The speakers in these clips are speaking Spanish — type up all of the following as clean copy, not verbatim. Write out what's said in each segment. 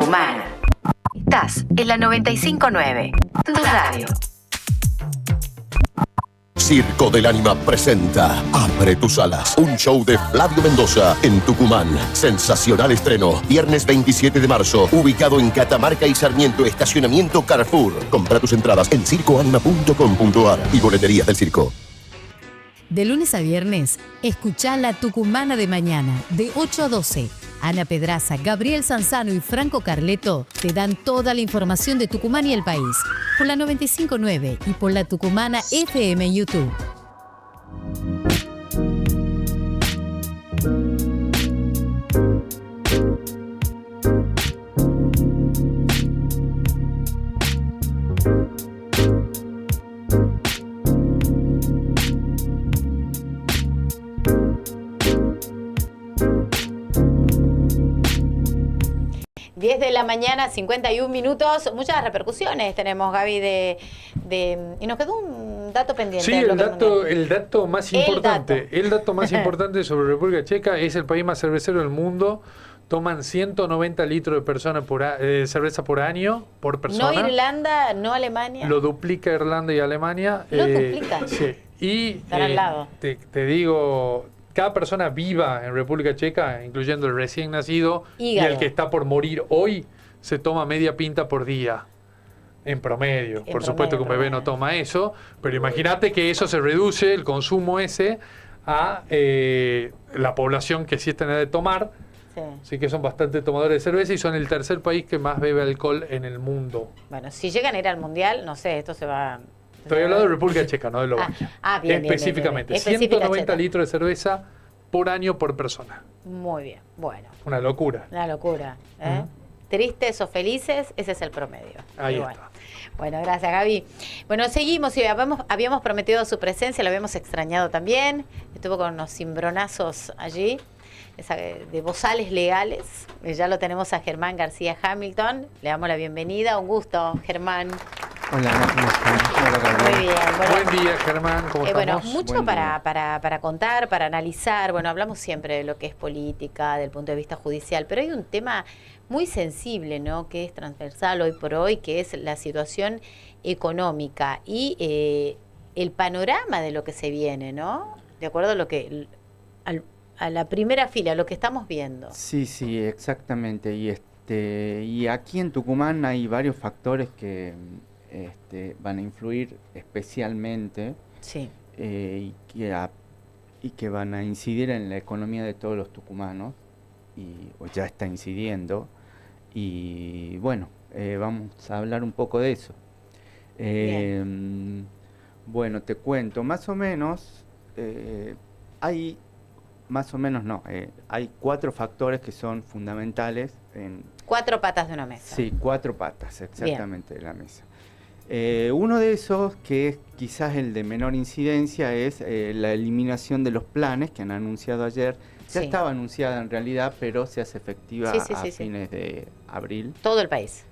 Tucumán. Estás en la 95.9, tu radio. Circo del Ánima presenta Abre tus alas, un show de Flavio Mendoza en Tucumán. Sensacional estreno, viernes 27 de marzo, ubicado en Catamarca y Sarmiento, estacionamiento Carrefour. Compra tus entradas en circoanima.com.ar y boleterías del circo. De lunes a viernes, escuchá La Tucumana de Mañana, de 8 a 12. Ana Pedraza, Gabriel Sanzano y Franco Carleto te dan toda la información de Tucumán y el país. Por la 95.9 y por la Tucumana FM en YouTube. De la mañana, 51 minutos, muchas repercusiones tenemos, Gaby, y nos quedó un dato pendiente. Sí, el dato más importante sobre República Checa: es el país más cervecero del mundo. Toman 190 litros de cerveza por año, por persona. No Irlanda, no Alemania. Lo duplica Irlanda y Alemania. ¿Lo duplica? Sí. Y están al lado. Te digo, cada persona viva en República Checa, incluyendo el recién nacido y el que está por morir hoy, se toma media pinta por día, en promedio. Por supuesto que un bebé no toma eso, pero imagínate que eso se reduce, el consumo ese, a la población que sí está en edad de tomar. Sí. Así que son bastante tomadores de cerveza y son el tercer país que más bebe alcohol en el mundo. Bueno, si llegan a ir al Mundial, no sé, esto se va... Estoy hablando de República Checa, no de Eslovaquia. Bien, específicamente. Bien. 190 litros de cerveza por año por persona. Muy bien, bueno. Una locura. Una locura. Tristes o felices, ese es el promedio. Ahí está. Bueno, gracias, Gaby. Bueno, seguimos y habíamos prometido su presencia, lo habíamos extrañado también. Estuvo con unos cimbronazos allí, de bozales legales. Ya lo tenemos a Germán García Hamilton. Le damos la bienvenida. Un gusto, Germán. Hola, ¿cómo están? Muy bien. Buen día, Germán. ¿Cómo estamos? Bueno, mucho para contar, para analizar. Bueno, hablamos siempre de lo que es política, del punto de vista judicial, pero hay un tema muy sensible, ¿no?, que es transversal hoy por hoy, que es la situación económica y el panorama de lo que se viene, ¿no? De acuerdo a lo que a la primera fila, lo que estamos viendo. Sí, exactamente. Y aquí en Tucumán hay varios factores que van a influir especialmente, sí, y que van a incidir en la economía de todos los tucumanos, o ya está incidiendo. Y bueno, vamos a hablar un poco de eso. Bueno, te cuento, más o menos, hay 4 factores que son fundamentales. 4 patas de una mesa. Sí, 4 patas, exactamente, de la mesa. Uno de esos, que es quizás el de menor incidencia, es la eliminación de los planes que han anunciado ayer. Ya estaba anunciada en realidad, pero se hace efectiva a fines de abril. ¿Todo el país?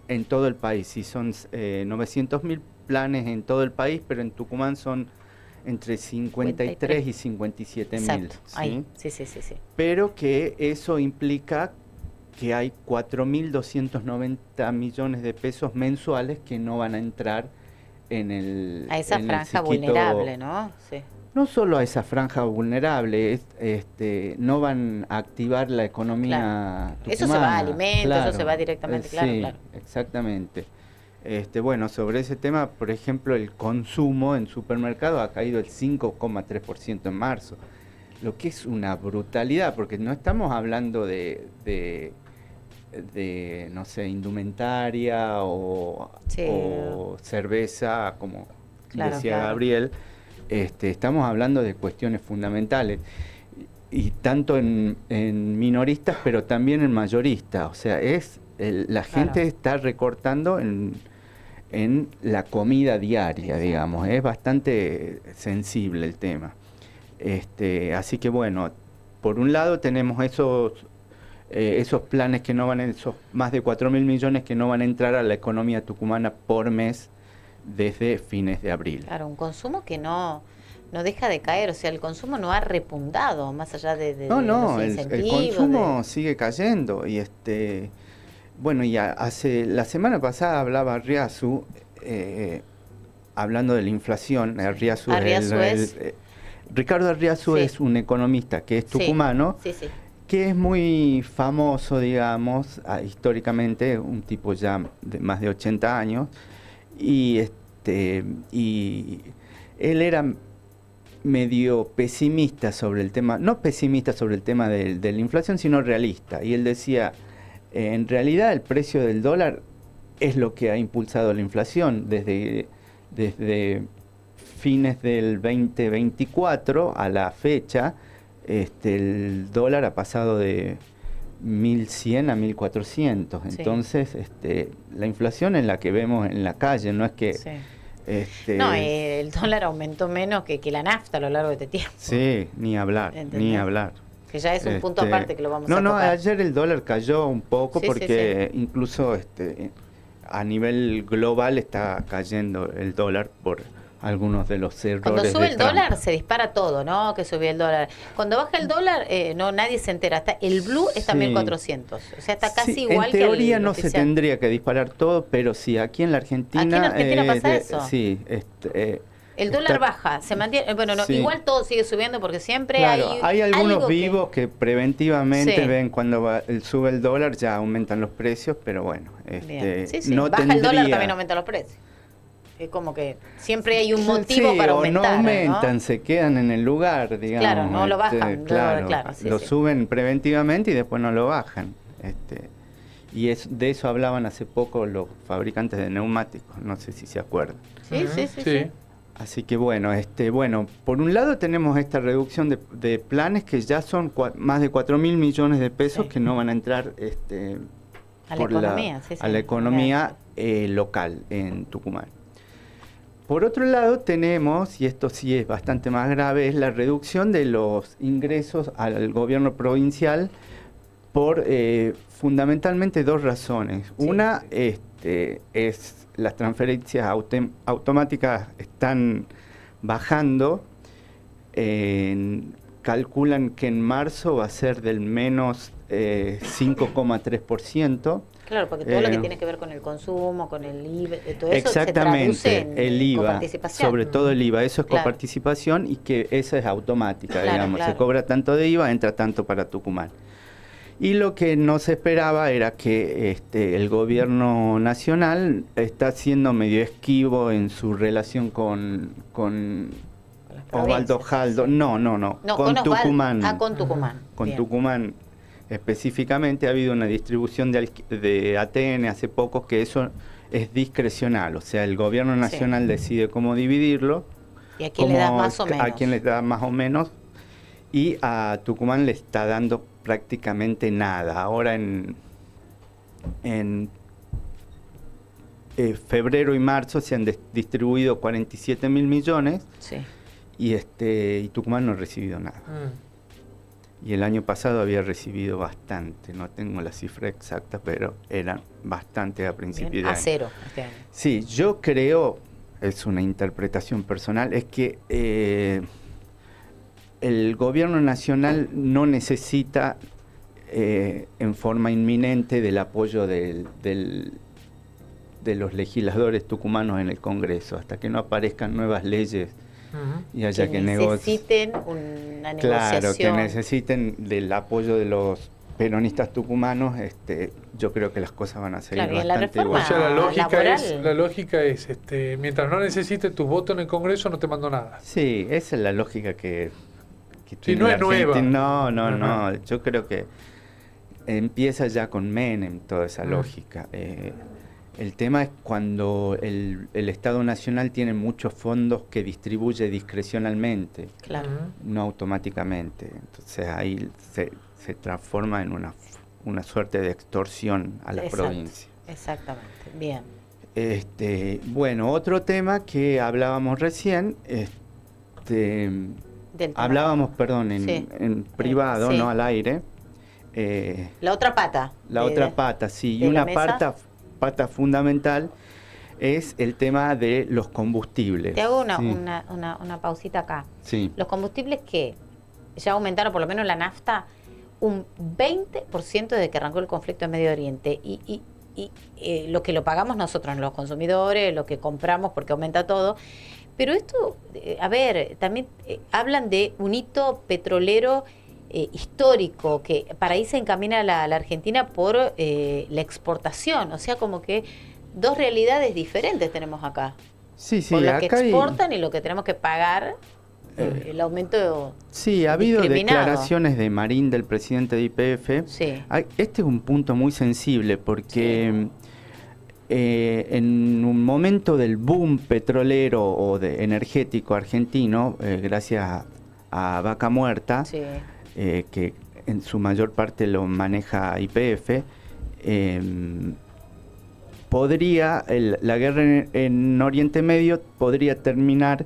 En todo el país, sí, son 900.000 planes en todo el país, pero en Tucumán son entre 53 y 57.000. ¿sí? Sí. Pero que eso implica que hay 4.290 millones de pesos mensuales que no van a entrar a esa franja vulnerable, ¿no? Sí. No solo a esa franja vulnerable, no van a activar la economía tucumana. Eso se va a alimentos, eso se va directamente, claro. Exactamente. Bueno, sobre ese tema, por ejemplo, el consumo en supermercados ha caído el 5,3% en marzo, lo que es una brutalidad, porque no estamos hablando de no sé, indumentaria o cerveza, como decía Gabriel. Estamos hablando de cuestiones fundamentales, y tanto en minoristas, pero también en mayoristas. O sea, la gente está recortando en la comida diaria, digamos. Es bastante sensible el tema. Así que bueno, por un lado tenemos esos planes que no van, esos más de 4.000 millones que no van a entrar a la economía tucumana por mes desde fines de abril. Claro, un consumo que no deja de caer, o sea, el consumo no ha repuntado, más allá de los incentivos. El consumo sigue cayendo, y Bueno, y la semana pasada hablaba Arriazu, hablando de la inflación. Arriazu es Ricardo Arriazu, sí, es un economista que es tucumano, sí, sí, sí, que es muy famoso, digamos, históricamente, un tipo ya de más de 80 años, y él era medio pesimista sobre el tema, no pesimista sobre el tema de la inflación, sino realista. Y él decía, en realidad el precio del dólar es lo que ha impulsado la inflación desde fines del 2024 a la fecha. El dólar ha pasado de 1.100 a 1.400. Sí. Entonces, la inflación es la que vemos en la calle, no es que... Sí. No, el dólar aumentó menos que la nafta a lo largo de este tiempo. Sí, ni hablar, ¿entendés? Ni hablar. Que ya es un punto aparte que lo vamos a tocar. No, ayer el dólar cayó un poco, sí, porque sí, incluso a nivel global está cayendo el dólar por algunos de los errores. Cuando sube el dólar se dispara todo, ¿no? Que subió el dólar. Cuando baja el dólar, no, nadie se entera. Hasta el blue está a 1.400. O sea, está casi igual que el en teoría no oficial. Se tendría que disparar todo, pero sí, aquí en la Argentina... Aquí en Argentina pasa eso. Sí. El dólar baja, se mantiene... Bueno, no, sí, igual todo sigue subiendo porque siempre hay algunos vivos que preventivamente, sí, ven cuando sube el dólar, ya aumentan los precios, pero bueno, sí, no baja el dólar, también aumentan los precios. Es como que siempre hay un motivo para aumentar. O no aumentan, ¿no? Se quedan en el lugar, digamos. Claro, no lo bajan. Claro, sí, lo suben preventivamente y después no lo bajan. Y de eso hablaban hace poco los fabricantes de neumáticos, no sé si se acuerdan. Sí. Así que bueno, por un lado tenemos esta reducción de planes que ya son más de 4.000 millones de pesos, sí, que no van a entrar a la economía local en Tucumán. Por otro lado tenemos, y esto sí es bastante más grave, es la reducción de los ingresos al gobierno provincial por fundamentalmente dos razones. Sí, una es las transferencias automáticas están bajando, calculan que en marzo va a ser del menos 5,3%. Claro, porque todo lo que tiene que ver con el consumo, con el IVA, todo eso exactamente, se traduce en el IVA, coparticipación. Sobre todo el IVA, eso es coparticipación, y que esa es automática, digamos. Se cobra tanto de IVA, entra tanto para Tucumán. Y lo que no se esperaba era que el gobierno nacional está siendo medio esquivo en su relación con Osvaldo Jaldo. Sí. No, con Tucumán. Con Tucumán. Con Tucumán. Específicamente ha habido una distribución de ATN hace poco que eso es discrecional, o sea, el gobierno nacional decide cómo dividirlo. ¿Y a quién le da más o menos? A quién le da más o menos, y a Tucumán le está dando prácticamente nada. Ahora en febrero y marzo se han distribuido 47.000 millones, sí, y Tucumán no ha recibido nada. Y el año pasado había recibido bastante, no tengo la cifra exacta, pero eran bastante a principios de año. A cero este año. Sí, yo creo, es una interpretación personal, es que el gobierno nacional no necesita en forma inminente del apoyo de los legisladores tucumanos en el Congreso, hasta que no aparezcan nuevas leyes. Y haya que necesiten una negociación. Claro, que necesiten del apoyo de los peronistas tucumanos, yo creo que las cosas van a seguir bastante igual. O sea, la lógica es mientras no necesites tus votos en el Congreso, no te mando nada. Sí, esa es la lógica que tiene no es nueva. No, yo creo que empieza ya con Menem toda esa lógica. El tema es cuando el Estado Nacional tiene muchos fondos que distribuye discrecionalmente, claro, no automáticamente. Entonces ahí se transforma en una suerte de extorsión a la provincia. Exactamente, bien. Bueno, otro tema que hablábamos recién, hablábamos, perdón, en privado, no al aire. La otra pata. La otra pata, sí. Y una pata fundamental es el tema de los combustibles. Te hago una pausita acá. Sí. Los combustibles que ya aumentaron, por lo menos la nafta, un 20% desde que arrancó el conflicto en Medio Oriente. Y lo que lo pagamos nosotros, los consumidores, lo que compramos porque aumenta todo. Pero esto, también hablan de un hito petrolero histórico, que para ahí se encamina la Argentina por la exportación. O sea, como que dos realidades diferentes tenemos acá. Sí, por lo que exportan y lo que tenemos que pagar, el aumento. Sí, ha habido declaraciones de Marín, del presidente de YPF. Sí. Este es un punto muy sensible porque en un momento del boom petrolero o energético argentino, gracias a Vaca Muerta, Sí. Que en su mayor parte lo maneja YPF, la guerra en Oriente Medio podría terminar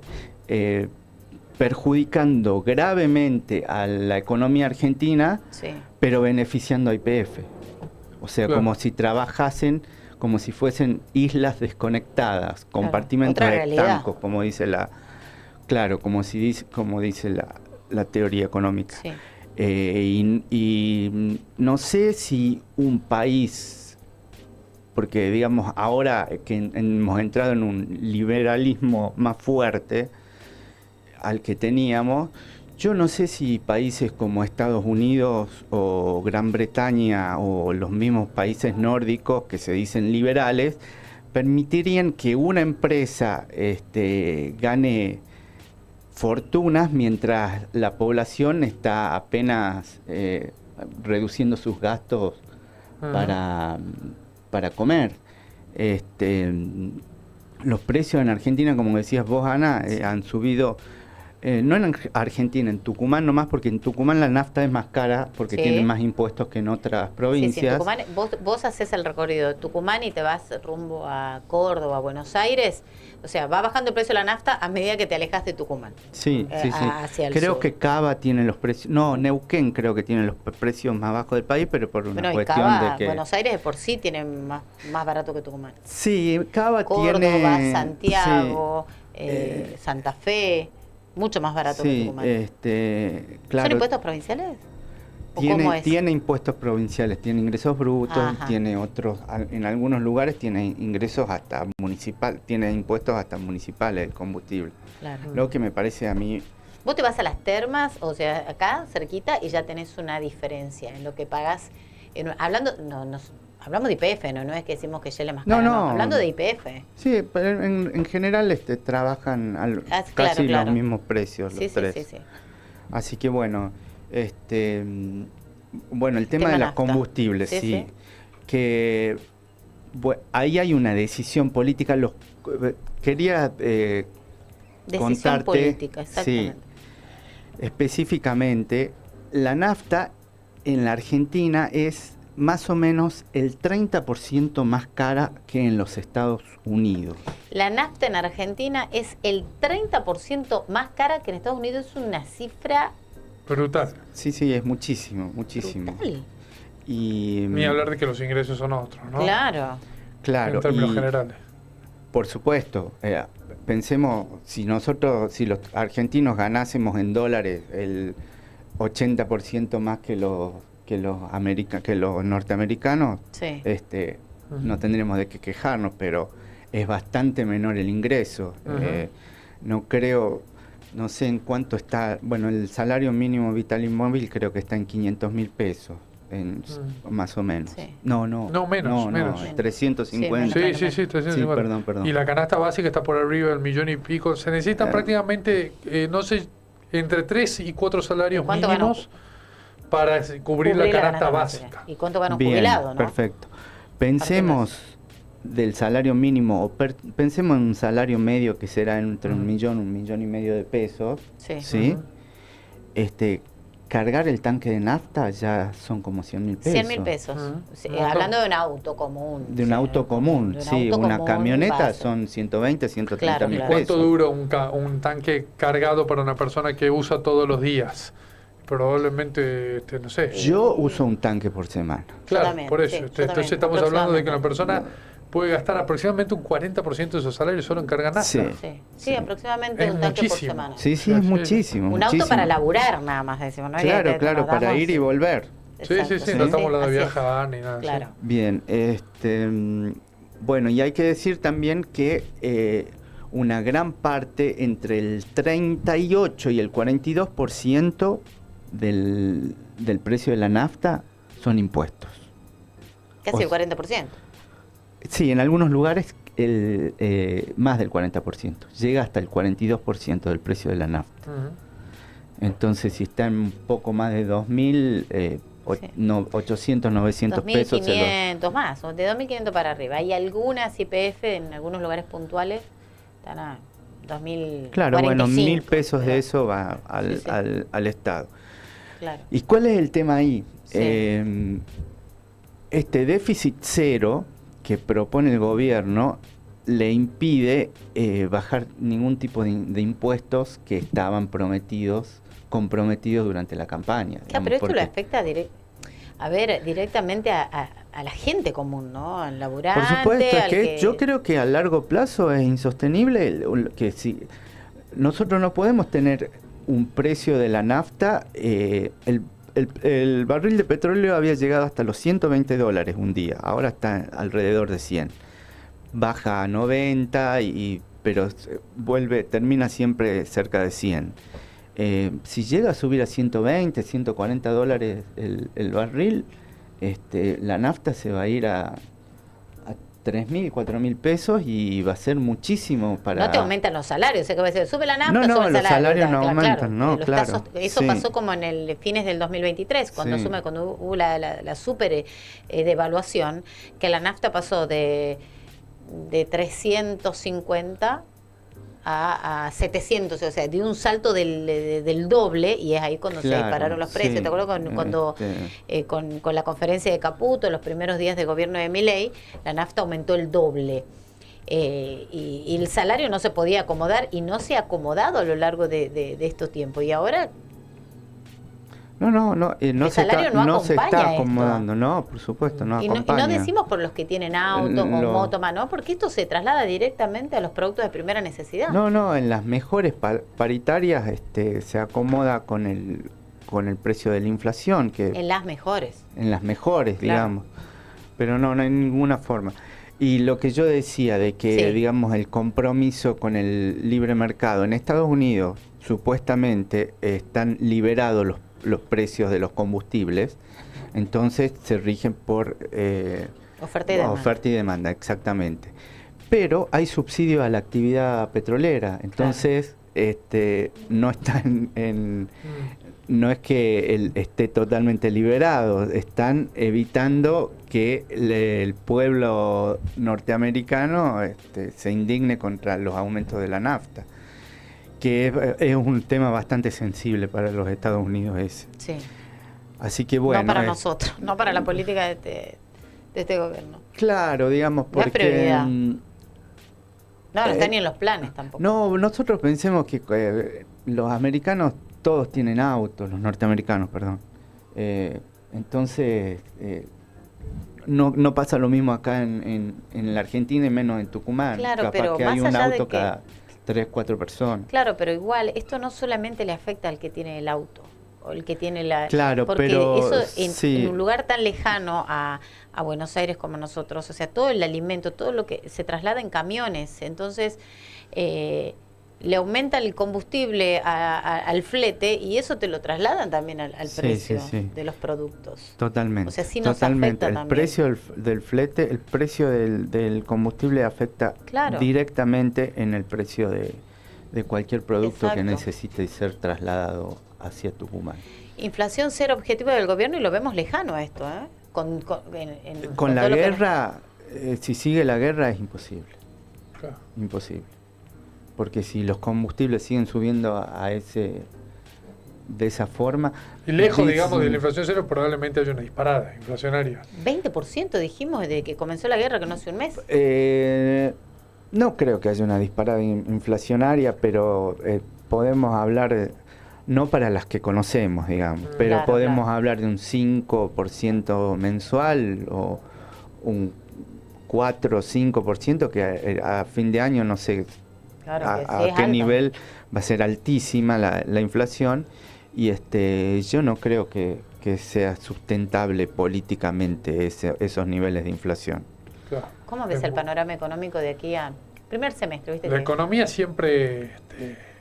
perjudicando gravemente a la economía argentina, Sí. pero beneficiando a YPF. O sea, Claro. como si trabajasen, como si fuesen islas desconectadas, compartimentos otra realidad. estancos, como dice como dice la teoría económica. Sí. Y no sé si un país, porque digamos ahora que hemos entrado en un liberalismo más fuerte al que teníamos, yo no sé si países como Estados Unidos o Gran Bretaña o los mismos países nórdicos que se dicen liberales permitirían que una empresa gane fortunas mientras la población está apenas reduciendo sus gastos para comer. Los precios en Argentina, como decías vos, Ana, han subido, no en Argentina, en Tucumán nomás, porque en Tucumán la nafta es más cara porque Sí. tienen más impuestos que en otras Sí, provincias. en Tucumán, vos haces el recorrido de Tucumán y te vas rumbo a Córdoba, a Buenos Aires. O sea, va bajando el precio de la nafta a medida que te alejas de Tucumán. Sí, sí, sí. Hacia el Creo sur. que Cava tiene los precios, no, Neuquén creo que tiene los precios más bajos del país, pero por una Bueno, y cuestión Cava, de que... Buenos Aires de por sí tiene más barato que Tucumán. Sí, Cava Córdoba, tiene... Santiago, Santa Fe, mucho más barato que Sí, Tucumán. claro. ¿Son impuestos provinciales? ¿O cómo Tiene, es? tiene impuestos provinciales, tiene ingresos brutos, Ajá. tiene otros, en algunos lugares tiene ingresos hasta municipal, tiene impuestos hasta municipales el combustible. Claro. Lo que me parece a mí, Vos te vas a las termas, o sea, acá cerquita, y ya tenés una diferencia en lo que pagas. Hablamos de YPF, no es que decimos que Shell es más No, caro, no. hablando de YPF. sí, pero en general trabajan Claro, casi claro. los mismos precios Sí, los sí, tres. sí, sí. Así que bueno, el tema Tema de los nafta. combustibles, Sí, sí, sí. que ahí hay una decisión política. Quería Decisión contarte, política, exactamente. sí, específicamente, la nafta en la Argentina es más o menos el 30% más cara que en los Estados Unidos. La nafta en Argentina es el 30% más cara que en Estados Unidos. Es una cifra Brutal. Sí, sí, es muchísimo, muchísimo. brutal. Y, Ni hablar de que los ingresos son otros, ¿no? Claro. claro, En términos y, generales. por supuesto, pensemos, si los argentinos ganásemos en dólares el 80% más que los norteamericanos, Sí. no tendremos de qué quejarnos, pero es bastante menor el ingreso. No sé en cuánto está, bueno, el salario mínimo vital y móvil creo que está en 500.000 pesos, más o menos. Sí. No, menos. 350. Sí, 350. Sí, perdón. Y la canasta básica está por arriba del 1.000.000 y pico. Se necesitan prácticamente, no sé, entre 3 y 4 salarios ¿Cuánto mínimos para cubrir la canasta básica. ¿Y cuánto gana un Bien, jubilado, no? perfecto. Pensemos del salario mínimo, pensemos en un salario medio que será entre un millón y medio de pesos. Sí. ¿Sí? Cargar el tanque de nafta ya son como 100.000 pesos. 100.000 pesos. Sí, hablando de un auto común. De un o sea, auto común, de un sí. auto Una común camioneta base. son 120, 130.000 Claro, pesos. claro. ¿Cuánto dura un tanque cargado para una persona que usa todos los días? Probablemente, no sé. Yo uso un tanque por semana. Claro, también, por eso. sí, yo Entonces también, estamos hablando de que una aproximadamente. persona puede gastar aproximadamente un 40% de su salario solo en carga nafta. Sí. Sí, aproximadamente Es un tanque muchísimo. por semana. Sí, sí, Claro, es sí. muchísimo. Un auto muchísimo. para laburar nada más, decimos, ¿no? Claro, Que claro, nos para damos ir y volver. Sí, exacto. no estamos hablando de Así viaje es. a ni nada. Claro. Sí. Bien, bueno, y hay que decir también que una gran parte, entre el 38 y el 42% del precio de la nafta son impuestos. Casi el 40%. Sí, en algunos lugares más del 40%. Llega hasta el 42% del precio de la nafta. Entonces, si está en un poco más de 2.000, 800, 900 pesos. 2.500 más, o de 2.500 para arriba. Hay algunas IPF en algunos lugares puntuales, están a 2.045. Claro, bueno, 1.000 pesos de eso va al Estado. Claro. ¿Y cuál es el tema ahí? Sí. Este déficit cero que propone el gobierno le impide bajar ningún tipo de impuestos que estaban comprometidos durante la campaña. Claro, pero esto lo afecta directamente a la gente común, ¿no? Al laburante. Por supuesto, es que yo creo que a largo plazo es insostenible que si nosotros no podemos tener un precio de la nafta, el barril de petróleo había llegado hasta los $120 un día, ahora está alrededor de 100. Baja a 90, pero termina siempre cerca de 100. Si llega a subir a 120, $140 el barril, la nafta se va a ir a 3.000, 4.000 pesos y va a ser muchísimo para... No te aumentan los salarios, que va a decir, sube la nafta, no, sube el los salario. Salarios no aumentan, claro. Eso sí. pasó como en el fines del 2023, cuando hubo la super devaluación, que la nafta pasó de 350 a 700, o sea, dio un salto del doble, y es ahí cuando se dispararon los precios. ¿Te acuerdas cuando con la conferencia de Caputo, los primeros días de gobierno de Milei, la nafta aumentó el doble? Y el salario no se podía acomodar, y no se ha acomodado a lo largo de estos tiempos, y ahora no se está acomodando, no, por supuesto, no acompaña. Y no decimos por los que tienen autos o motos, ¿no? Porque esto se traslada directamente a los productos de primera necesidad. No, en las mejores paritarias se acomoda con el precio de la inflación. En las mejores, claro. Digamos. Pero no hay ninguna forma. Y lo que yo decía de que, digamos, el compromiso con el libre mercado, en Estados Unidos supuestamente están liberados los precios de los combustibles, entonces se rigen por oferta y demanda, exactamente. Pero hay subsidio a la actividad petrolera, entonces no están no es que esté totalmente liberado, están evitando que el pueblo norteamericano se indigne contra los aumentos de la nafta, que es un tema bastante sensible para los Estados Unidos ese. Sí. Así que bueno. No para nosotros, no para la política de este gobierno. Claro, digamos, porque... No es prioridad. No está ni en los planes tampoco. No, nosotros pensemos que los americanos todos tienen autos, los norteamericanos, perdón. Entonces, no pasa lo mismo acá en la Argentina y menos en Tucumán. Claro, capaz pero que más hay un allá auto de que... cada 3, 4 personas. Claro, pero igual, esto no solamente le afecta al que tiene el auto, o el que tiene la... Claro, porque pero eso en un lugar tan lejano a Buenos Aires como nosotros, o sea, todo el alimento, todo lo que se traslada en camiones, entonces le aumentan el combustible al flete, y eso te lo trasladan también al precio de los productos. Totalmente. O sea, sí nos afecta el también. Precio del flete, el precio del combustible afecta directamente en el precio de cualquier producto que necesite ser trasladado hacia Tucumán. Inflación cero objetivo del gobierno, y lo vemos lejano a esto, ¿eh? Con la guerra, si sigue la guerra es imposible. Claro. Imposible. Porque si los combustibles siguen subiendo de esa forma... Y lejos, digamos, de la inflación cero, probablemente haya una disparada inflacionaria. 20% dijimos desde que comenzó la guerra, que no hace un mes. No creo que haya una disparada inflacionaria, pero podemos hablar, no para las que conocemos, digamos, pero podemos hablar de un 5% mensual o un 4 o 5% que a fin de año no sé a qué nivel va a ser altísima la inflación, y yo no creo que que sea sustentable políticamente esos niveles de inflación. Claro. ¿Cómo ves el panorama económico de aquí a primer semestre? ¿Viste? La economía siempre...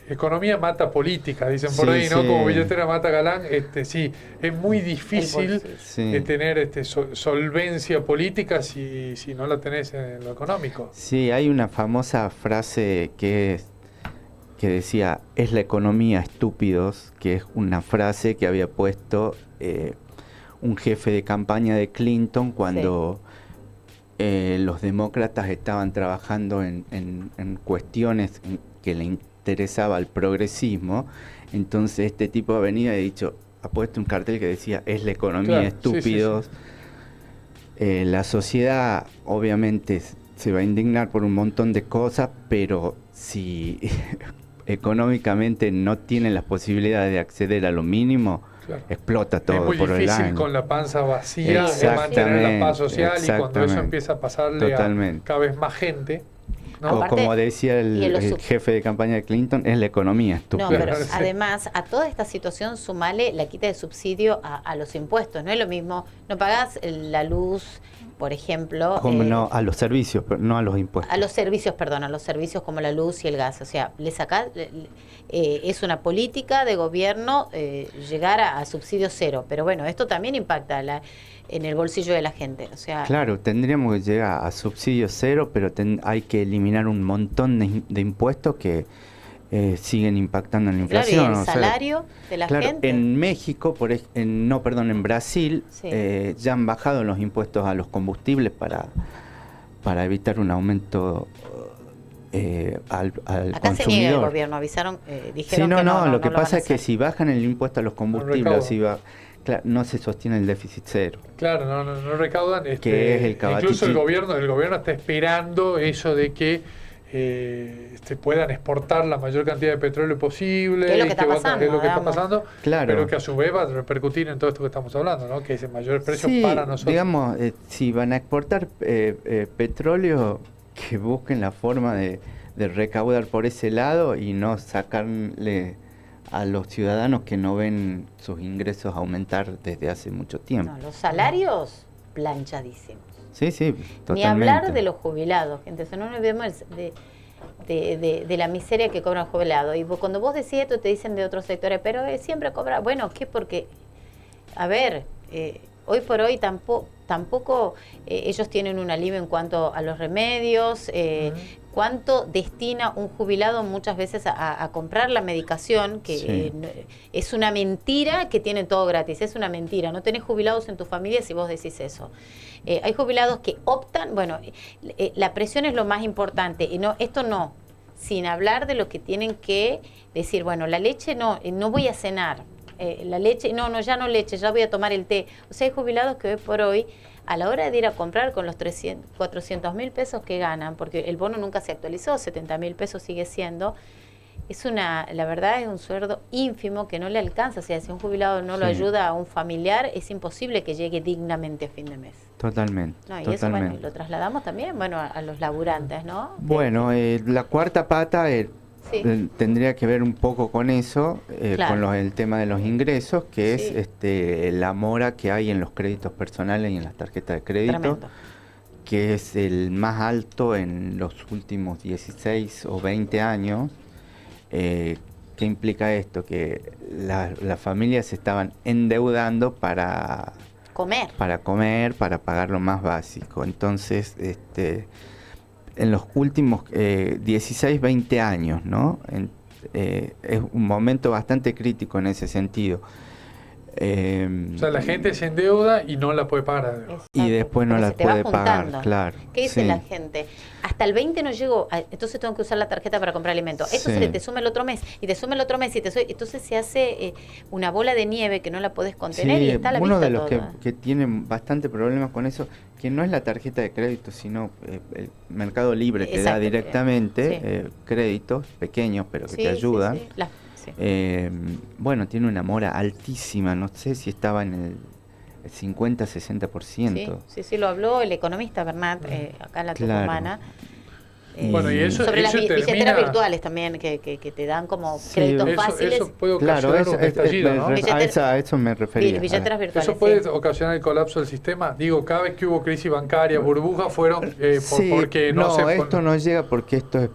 economía mata política, dicen por ahí, ¿no? Sí. Como billetera mata galán. Sí, es muy difícil tener solvencia política si no la tenés en lo económico. Sí, hay una famosa frase que decía, es la economía, estúpidos, que es una frase que había puesto un jefe de campaña de Clinton cuando los demócratas estaban trabajando en cuestiones que le interesaba al progresismo. Entonces este tipo ha venido y ha puesto un cartel que decía, es la economía, estúpidos. La sociedad obviamente se va a indignar por un montón de cosas, pero si económicamente no tienen las posibilidades de acceder a lo mínimo, explota todo por el año. Es muy difícil con la panza vacía de mantener la paz social, y cuando eso empieza a pasarle a cada vez más gente, ¿no? O como decía el jefe de campaña de Clinton, es la economía estúpida. No, pero además a toda esta situación sumale la quita de subsidio a los impuestos. No es lo mismo, no pagás la luz, por ejemplo. No, a los servicios, pero no a los impuestos. A los servicios, perdón, a los servicios como la luz y el gas. O sea, le sacás, es una política de gobierno llegar a subsidio cero. Pero bueno, esto también impacta en el bolsillo de la gente. O sea, claro, tendríamos que llegar a subsidio cero, pero hay que eliminar un montón de impuestos que siguen impactando en la inflación. Claro, y el salario de la gente. En México, en Brasil, ya han bajado los impuestos a los combustibles para evitar un aumento al Acá consumidor. se niega el gobierno, avisaron, dijeron que no. Lo que lo van pasa a es que hacer. si bajan el impuesto a los combustibles, no se sostiene el déficit cero. Claro, no recaudan. Que es el incluso el gobierno está esperando eso de que puedan exportar la mayor cantidad de petróleo posible. ¿Qué es lo que está pasando? Es lo que está pasando, claro. Pero que a su vez va a repercutir en todo esto que estamos hablando, ¿no? Que es el mayor precio para nosotros. Digamos, si van a exportar petróleo, que busquen la forma de recaudar por ese lado y no sacarle a los ciudadanos que no ven sus ingresos aumentar desde hace mucho tiempo. No, los salarios planchadísimos. Sí, totalmente. Ni hablar de los jubilados, gente. No nos olvidemos de la miseria que cobran jubilados. Y cuando vos decís esto, te dicen de otros sectores, pero siempre cobra. Bueno, ¿qué? Porque, a ver, hoy por hoy tampoco ellos tienen un alivio en cuanto a los remedios. ¿Cuánto destina un jubilado muchas veces a comprar la medicación? Que es una mentira que tienen todo gratis, es una mentira. No tenés jubilados en tu familia si vos decís eso. Hay jubilados que optan, la presión es lo más importante, y esto no, sin hablar de lo que tienen que decir, la leche no voy a cenar, la leche, ya no leche, ya voy a tomar el té. O sea, hay jubilados que hoy por hoy, a la hora de ir a comprar con los 400.000 pesos que ganan, porque el bono nunca se actualizó, 70.000 pesos sigue siendo, la verdad es un sueldo ínfimo que no le alcanza. O sea, si un jubilado no lo ayuda a un familiar, es imposible que llegue dignamente a fin de mes. Totalmente. Y eso, lo trasladamos también, a los laburantes, ¿no? La cuarta pata tendría que ver un poco con eso, con el tema de los ingresos, que es la mora que hay en los créditos personales y en las tarjetas de crédito. Tremendo. Que es el más alto en los últimos 16 o 20 años. ¿Qué implica esto? Que las familias se estaban endeudando para comer, para pagar lo más básico. Entonces, en los últimos 16, 20 años, ¿no? Es un momento bastante crítico en ese sentido. O sea, la gente se endeuda y no la puede pagar. Exacto. Y después no la puede pagar, claro. ¿Qué dice la gente? Hasta el 20 no llego, entonces tengo que usar la tarjeta para comprar alimentos. Eso te suma el otro mes, y te suma el otro mes, entonces se hace una bola de nieve que no la podés contener, y está a la vista. Uno de los que tienen bastante problemas con eso, que no es la tarjeta de crédito, sino el Mercado Libre te da directamente créditos pequeños, pero que te ayudan. Tiene una mora altísima, no sé si estaba en el 50-60%. Sí, lo habló el economista Bernat, acá en la Tucumana. Bueno, y eso, sobre eso las termina... billeteras virtuales también, que te dan como créditos fáciles. Eso puede ocasionar un estallido, ¿no? A eso me refería. Billeteras virtuales. Eso puede ocasionar el colapso del sistema. Digo, cada vez que hubo crisis bancaria, burbujas, fueron porque no se... esto no llega porque esto es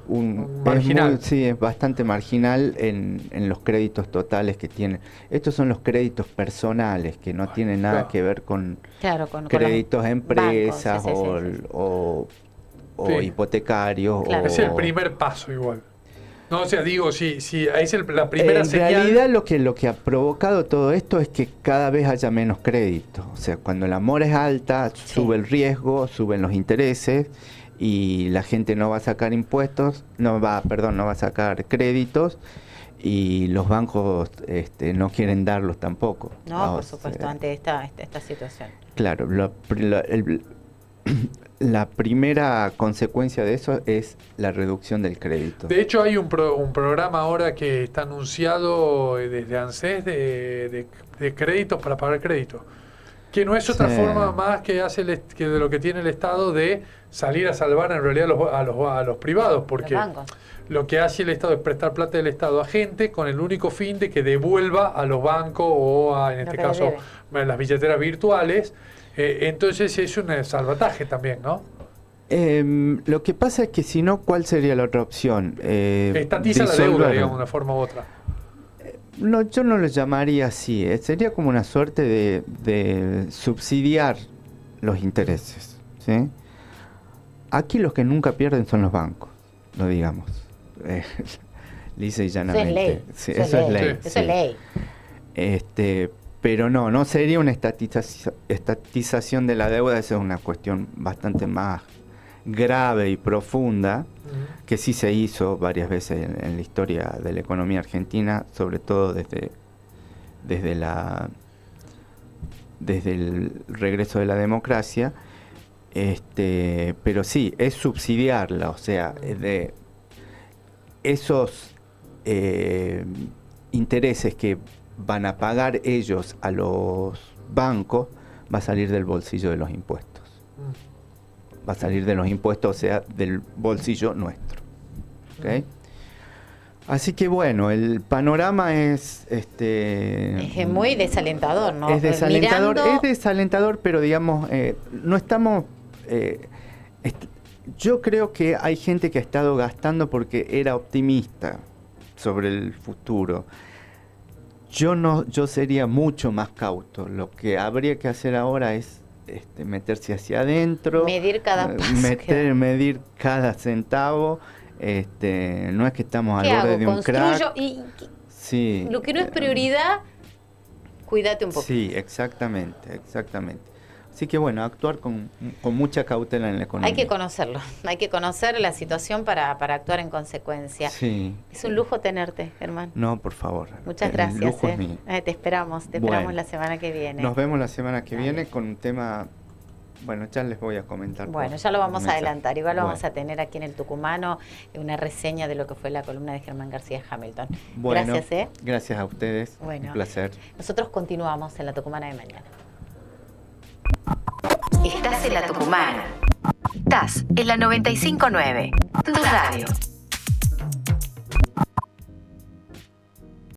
marginal. Es bastante marginal en los créditos totales que tienen. Estos son los créditos personales, que no tienen nada que ver con créditos a empresas o hipotecarios. Claro. Es el primer paso igual. No, o sea, digo, sí, es la primera señal. En realidad lo que ha provocado todo esto es que cada vez haya menos crédito. O sea, cuando la mora es alta, sube el riesgo, suben los intereses y la gente no va a sacar impuestos, no va a sacar créditos y los bancos no quieren darlos tampoco. No, por supuesto, ante esta situación. Claro, la primera consecuencia de eso es la reducción del crédito. De hecho, hay un programa ahora que está anunciado desde ANSES de créditos para pagar créditos, que no es otra forma más que hace que de lo que tiene el Estado de salir a salvar en realidad a los privados, porque lo que hace el Estado es prestar plata del Estado a gente con el único fin de que devuelva a los bancos o en este caso las billeteras virtuales. Entonces es un salvataje también, ¿no? Lo que pasa es que si no, ¿cuál sería la otra opción? Estatiza la deuda, digamos, de una forma u otra. No, yo no lo llamaría así. Sería como una suerte de subsidiar los intereses, ¿sí? Aquí los que nunca pierden son los bancos, lo digamos. Lisa y llanamente. Eso es ley. Eso es ley. Pero no sería una estatización de la deuda, esa es una cuestión bastante más grave y profunda, que sí se hizo varias veces en la historia de la economía argentina, sobre todo desde el regreso de la democracia, pero sí, es subsidiarla, o sea, de esos intereses que van a pagar ellos a los bancos, va a salir del bolsillo de los impuestos. Va a salir de los impuestos, o sea, del bolsillo nuestro. ¿Okay? Así que bueno, el panorama es muy desalentador, ¿no? Es desalentador, pero digamos, no estamos... yo creo que hay gente que ha estado gastando porque era optimista sobre el futuro. Yo sería mucho más cauto. Lo que habría que hacer ahora es meterse hacia adentro, medir cada paso, medir cada centavo. No es que estamos al borde de un crack. Sí. Lo que no es prioridad, cuídate un poco. Sí, exactamente. Así que bueno, actuar con mucha cautela en la economía. Hay que conocerlo, hay que conocer la situación para actuar en consecuencia. Sí. Es un lujo tenerte, Germán. No, por favor. Muchas gracias. El lujo es mío. Te esperamos la semana que viene. Nos vemos la semana que viene con un tema, bueno, ya les voy a comentar. Bueno, ya lo vamos a adelantar. Igual vamos a tener aquí en el Tucumano una reseña de lo que fue la columna de Germán García Hamilton. Bueno, gracias. Gracias a ustedes. Bueno, un placer. Nosotros continuamos en la Tucumana de mañana. Estás en la Tucumana. Estás en la 95.9. Tu radio.